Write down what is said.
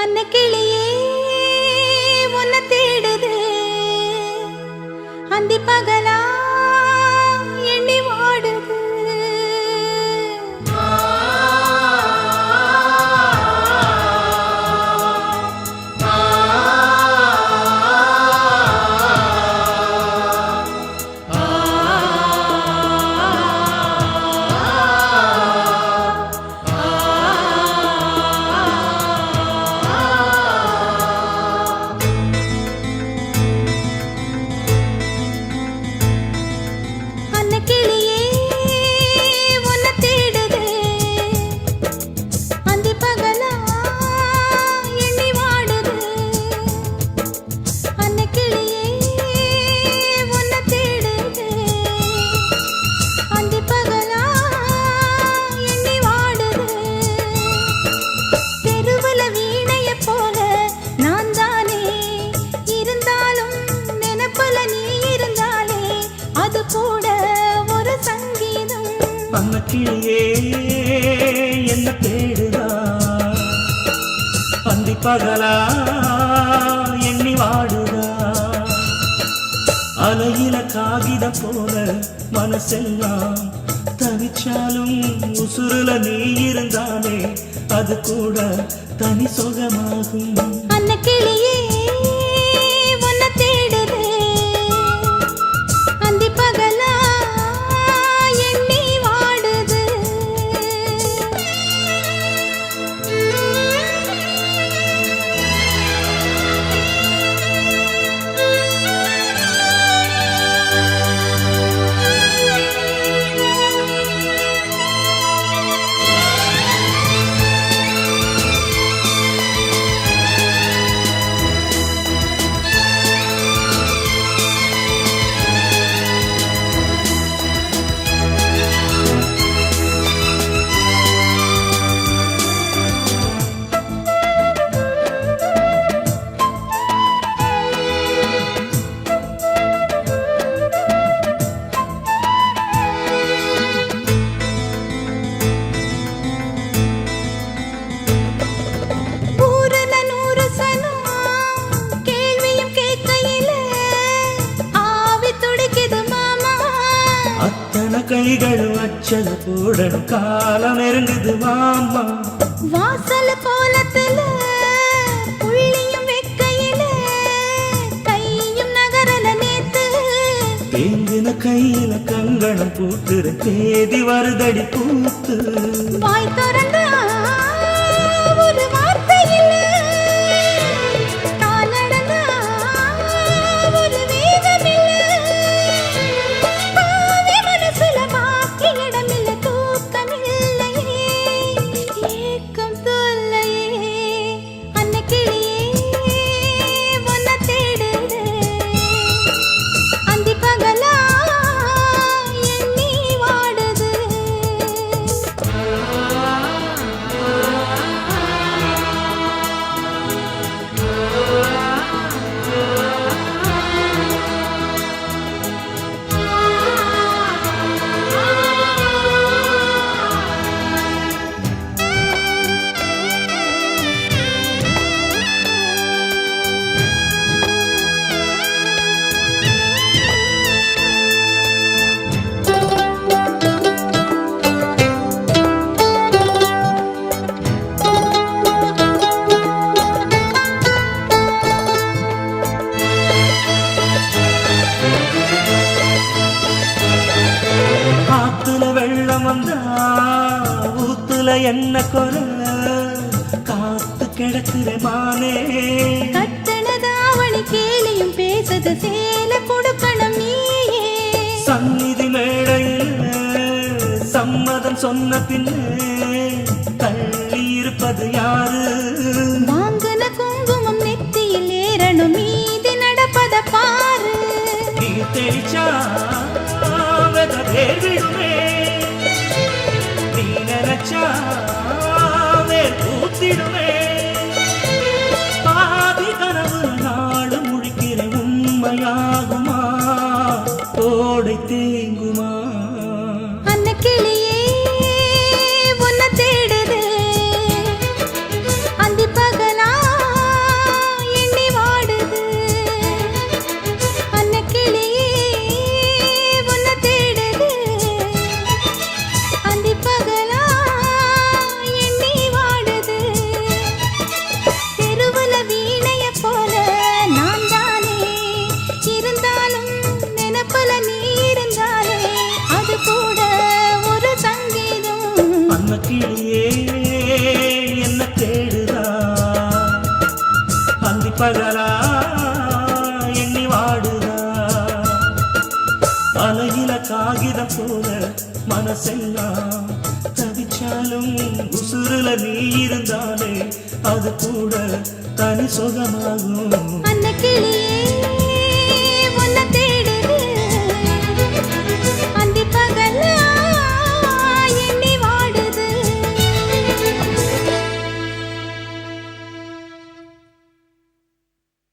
அன்னக்கிளியே உன்னை தேடுது அந்தி பகலா எண்ணி வாடுது. அன்னக்கிளியே என்ன தேடுதா அந்தி பகலா எண்ணி வாடுதா. அலையில காகிதம் போல மனசெல்லாம் தவிச்சாலும் உசுருல நீ இருந்தாலே அது கூட தனி சுகமாகும். அன்னக்கிளியே உன்னை தேடுது அந்தி பகலா எண்ணி வாடுது. கைகளும் அச்சல போடணும் காலம் நெருங்குது மாமா. வாசல கோலத்துல புள்ளியும் வெக்கையில கையும் நகரல நேத்து தேங்கின கையில கங்கணம் பூத்துற தேதி வருதடி பூத்து. வாய் திறந்தா ஒரு வார்த்தையில காலடந்தா ஒரு வேகமில்ல ஊத்துல என்ன கொல காத்து கிடக்குற மானே. கட்டணதாவணி கேலியும் பேசது சேல கொடுக்கணும் நீயே. சந்நிதி மேடையில் சம்மதம் சொன்ன பின்னே தள்ளி இருப்பது யாரு? வாங்கின குங்குமம் நெத்தியில் ஏறணும் மீதி நடப்பத பாரு. நீ தெளிச்சா விடுமே நீ நினைச்சா பூத்திடுமே. பாதி கனவு நாடு முடிக்கிற உண்மையாகுமா கோடை தேங்குமா? அன்னக்கிளியே உன்னை தேடுது அந்தி பகலா போல மனசெல்லாம் தவிச்சாலும் உசுருல நீ இருந்தாலே அது கூட தனி சுகமாகும் அன்ன கிளி